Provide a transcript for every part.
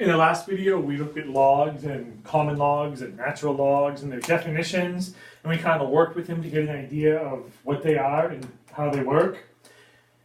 In the last video, we looked at logs and common logs and natural logs and their definitions, and we kind of worked with them to get an idea of what they are and how they work.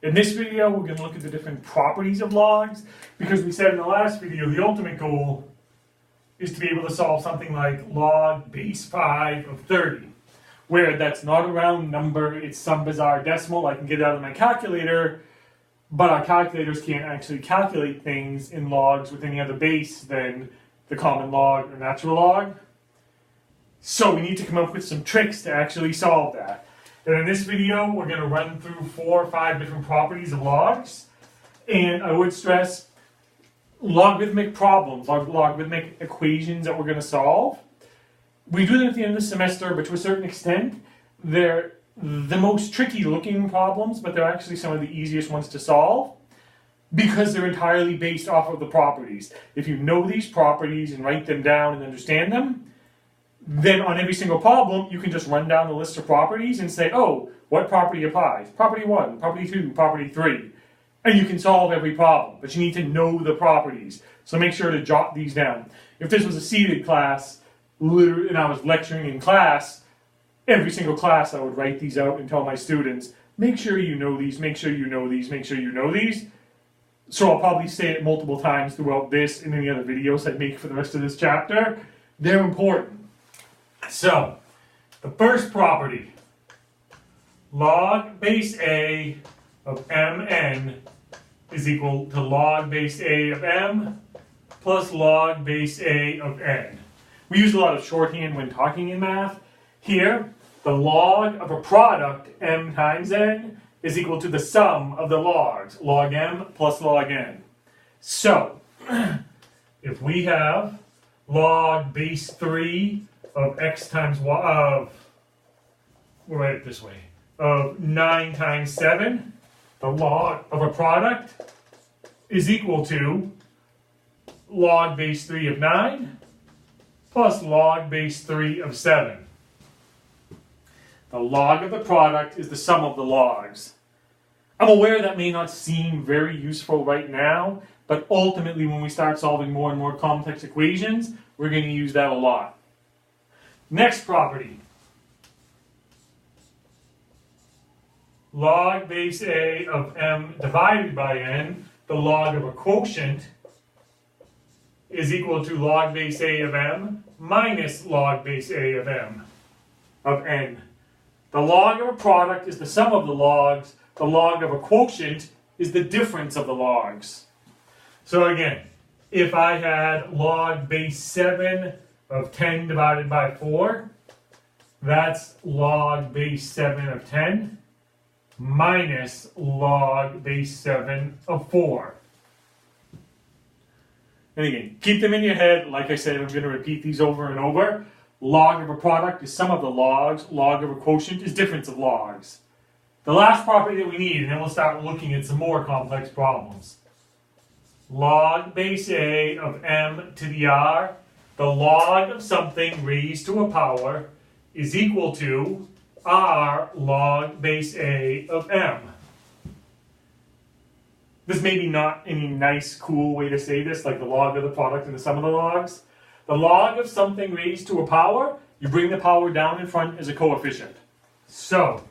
In this video, we're going to look at the different properties of logs, because we said in the last video, the ultimate goal is to be able to solve something like log base 5 of 30, where that's not a round number, it's some bizarre decimal. I can get it out of my calculator, but our calculators can't actually calculate things in logs with any other base than the common log or natural log. So we need to come up with some tricks to actually solve that. And in this video, we're going to run through 4 or 5 different properties of logs. And I would stress logarithmic problems, logarithmic equations that we're going to solve. We do them at the end of the semester, but to a certain extent, they're the most tricky looking problems, but they're actually some of the easiest ones to solve because they're entirely based off of the properties. If you know these properties and write them down and understand them, then on every single problem, you can just run down the list of properties and say, oh, what property applies? Property 1, property 2, property 3. And you can solve every problem, but you need to know the properties. So make sure to jot these down. If this was a seated class, and I was lecturing in class, every single class I would write these out and tell my students, make sure you know these, make sure you know these, make sure you know these. So I'll probably say it multiple times throughout this and any other videos I make for the rest of this chapter. They're important. So, the first property, log base A of mn is equal to log base A of m plus log base A of n. We use a lot of shorthand when talking in math. Here, the log of a product, m times n, is equal to the sum of the logs, log m plus log n. So, if we have log base 3 of x times y, we'll write it this way, of 9 times 7, the log of a product is equal to log base 3 of 9 plus log base 3 of 7. The log of the product is the sum of the logs. I'm aware that may not seem very useful right now, but ultimately when we start solving more and more complex equations, we're going to use that a lot. Next property. Log base A of m divided by n, the log of a quotient, is equal to log base A of m minus log base A of m of n. The log of a product is the sum of the logs. The log of a quotient is the difference of the logs. So again, if I had log base 7 of 10 divided by 4, that's log base 7 of 10 minus log base 7 of 4. And again, keep them in your head. Like I said, I'm going to repeat these over and over. Log of a product is sum of the logs. Log of a quotient is difference of logs. The last property that we need, and then we'll start looking at some more complex problems. Log base A of m to the r, the log of something raised to a power, is equal to r log base A of m. This may be not any nice, cool way to say this, like the log of the product and the sum of the logs. The log of something raised to a power, you bring the power down in front as a coefficient. So,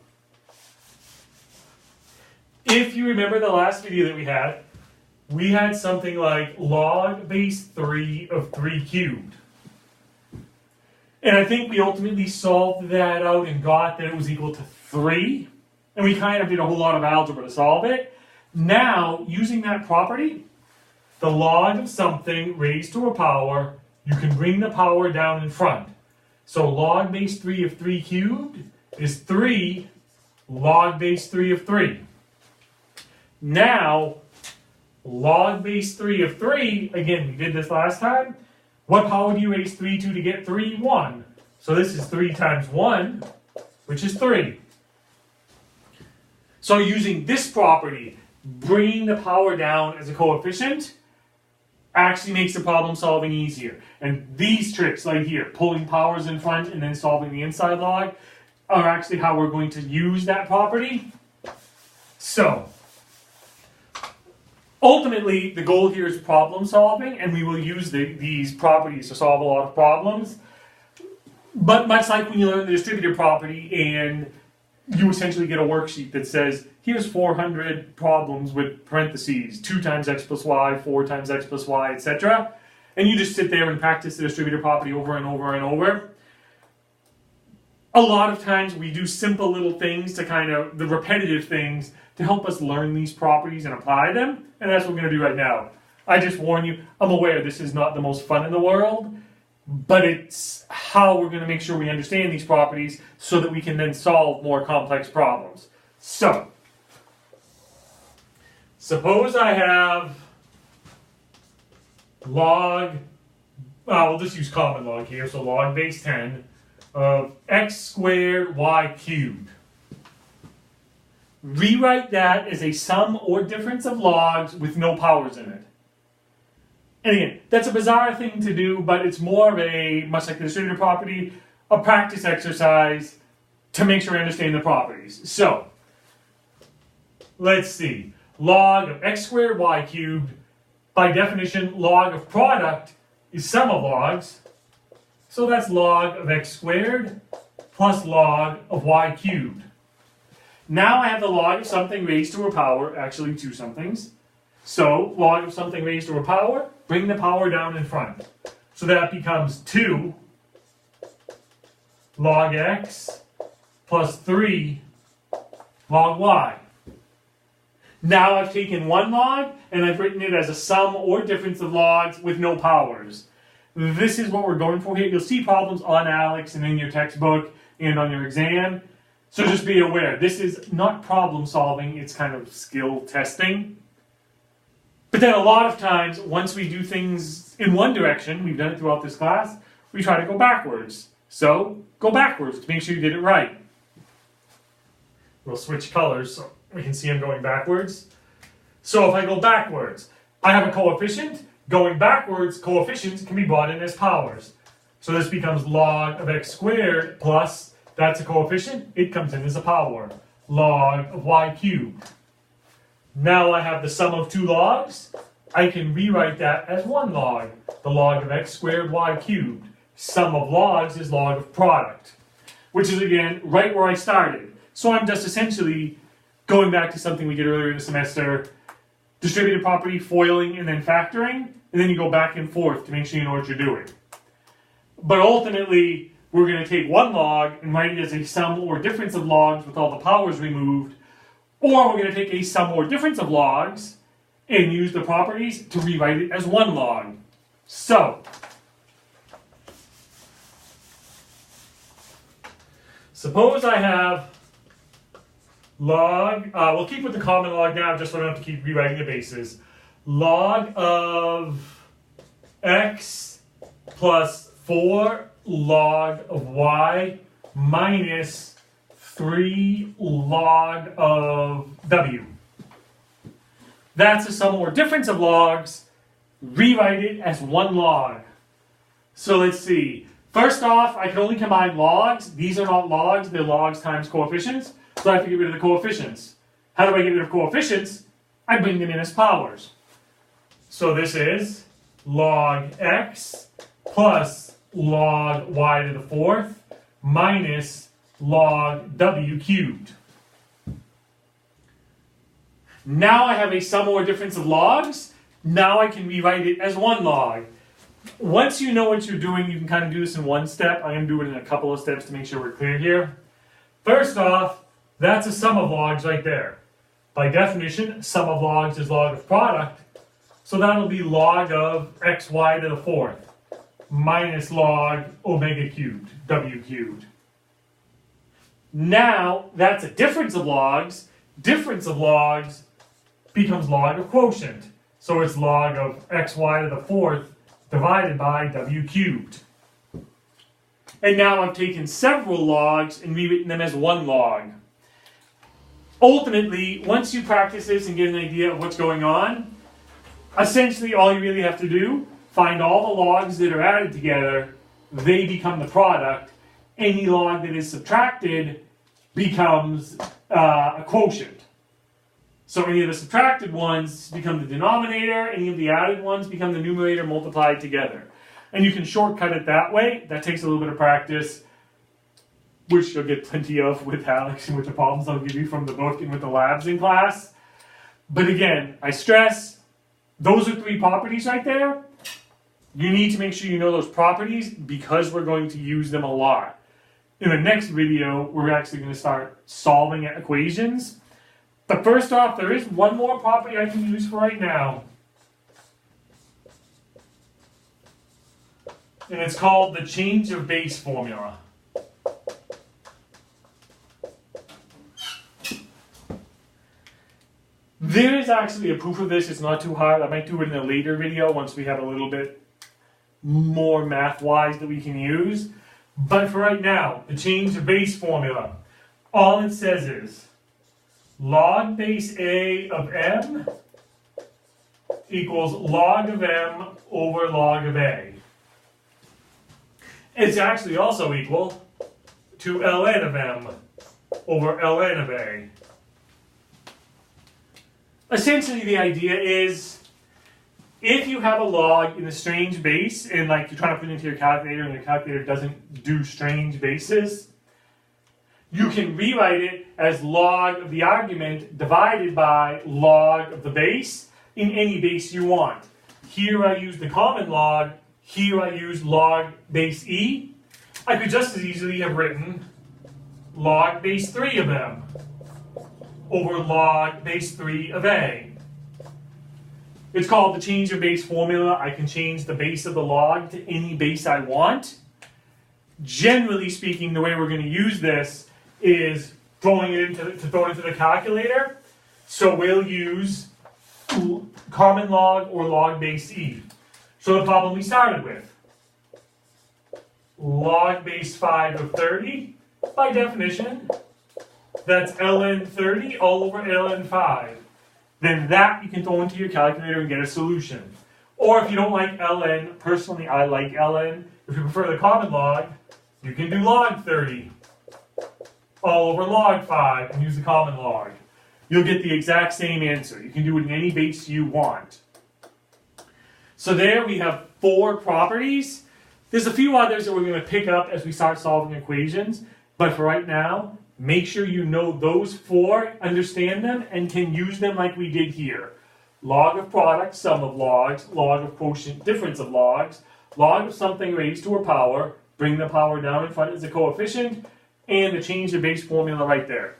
if you remember the last video that we had something like log base 3 of 3 cubed. And I think we ultimately solved that out and got that it was equal to 3. And we kind of did a whole lot of algebra to solve it. Now, using that property, the log of something raised to a power, you can bring the power down in front. So log base 3 of 3 cubed is 3 log base 3 of 3. Now, log base 3 of 3, again, we did this last time. What power do you raise 3 to get 3? 1. So this is 3 times 1, which is 3. So using this property, bringing the power down as a coefficient, actually makes the problem solving easier. And these tricks right here, pulling powers in front and then solving the inside log, are actually how we're going to use that property. So, Ultimately, the goal here is problem solving, and we will use these properties to solve a lot of problems. But much like when you learn the distributive property and you essentially get a worksheet that says, here's 400 problems with parentheses, 2 times x plus y, 4 times x plus y, etc. And you just sit there and practice the distributive property over and over and over. A lot of times we do simple little things to the repetitive things to help us learn these properties and apply them. And that's what we're going to do right now. I just warn you, I'm aware this is not the most fun in the world, but it's how we're going to make sure we understand these properties so that we can then solve more complex problems. So, suppose I have log, we'll just use common log here, so log base 10 of x squared y cubed. Rewrite that as a sum or difference of logs with no powers in it. And again, that's a bizarre thing to do, but it's more of a, much like the distributive property, a practice exercise to make sure we understand the properties. So, let's see. Log of x squared y cubed, by definition, log of product is sum of logs. So that's log of x squared plus log of y cubed. Now I have the log of something raised to a power, actually 2 somethings. So log of something raised to a power, bring the power down in front. So that becomes 2 log x plus 3 log y. Now I've taken one log and I've written it as a sum or difference of logs with no powers. This is what we're going for here. You'll see problems on ALEKS and in your textbook and on your exam. So just be aware, this is not problem solving, it's kind of skill testing. But then a lot of times, once we do things in one direction, we've done it throughout this class, we try to go backwards. So, go backwards to make sure you did it right. We'll switch colors so we can see I'm going backwards. So if I go backwards, I have a coefficient. Going backwards, coefficients can be brought in as powers. So this becomes log of x squared plus, that's a coefficient, it comes in as a power. Log of y cubed. Now I have the sum of 2 logs. I can rewrite that as 1 log. The log of x squared y cubed. Sum of logs is log of product. Which is, again, right where I started. So I'm just essentially going back to something we did earlier in the semester. Distributive property, foiling, and then factoring. And then you go back and forth to make sure you know what you're doing. But ultimately, we're going to take 1 log and write it as a sum or difference of logs with all the powers removed. Or we're going to take a sum or difference of logs and use the properties to rewrite it as 1 log. So, suppose I have log, we'll keep with the common log now just so I don't have to keep rewriting the bases. Log of x plus 4 log of y minus 3 log of w. That's a sum or difference of logs. Rewrite it as 1 log. So let's see. First off, I can only combine logs. These are not logs, they're logs times coefficients. So I have to get rid of the coefficients. How do I get rid of coefficients? I bring them in as powers. So this is log x plus log y to the 4th minus log w cubed. Now I have a sum or difference of logs. Now I can rewrite it as 1 log. Once you know what you're doing, you can kind of do this in one step. I am doing it in a couple of steps to make sure we're clear here. First off, that's a sum of logs right there. By definition, sum of logs is log of product. So that'll be log of xy to the 4th minus log omega cubed, w cubed. Now, that's a difference of logs. Difference of logs becomes log of quotient. So it's log of xy to the 4th divided by w cubed. And now I've taken several logs and rewritten them as 1 log. Ultimately, once you practice this and get an idea of what's going on, essentially all you really have to do, find all the logs that are added together, they become the product. Any log that is subtracted becomes a quotient. So any of the subtracted ones become the denominator, any of the added ones become the numerator multiplied together. And you can shortcut it that way. That takes a little bit of practice, which you'll get plenty of with Alex and with the problems I'll give you from the book and with the labs in class. But again, I stress, those are 3 properties right there. You need to make sure you know those properties because we're going to use them a lot. In the next video, we're actually going to start solving equations. But first off, there is one more property I can use for right now. And it's called the change of base formula. There is actually a proof of this. It's not too hard. I might do it in a later video once we have a little bit more math-wise that we can use. But for right now, the change of base formula, all it says is log base A of m equals log of m over log of A. It's actually also equal to ln of m over ln of A. Essentially, the idea is if you have a log in a strange base and like you're trying to put it into your calculator and your calculator doesn't do strange bases, you can rewrite it as log of the argument divided by log of the base in any base you want. Here I use the common log, here I use log base e. I could just as easily have written log base 3 of m over log base 3 of A. It's called the change of base formula. I can change the base of the log to any base I want. Generally speaking, the way we're going to use this is throwing it into the calculator. So we'll use common log or log base e. So the problem we started with, log base 5 of 30, by definition, that's ln 30 all over ln 5. Then that you can throw into your calculator and get a solution. Or if you don't like ln, personally I like ln. If you prefer the common log, you can do log 30 all over log 5 and use the common log. You'll get the exact same answer. You can do it in any base you want. So there we have 4 properties. There's a few others that we're going to pick up as we start solving equations. But for right now, make sure you know those 4, understand them, and can use them like we did here. Log of product, sum of logs, log of quotient, difference of logs, log of something raised to a power, bring the power down in front as a coefficient, and the change of base formula right there.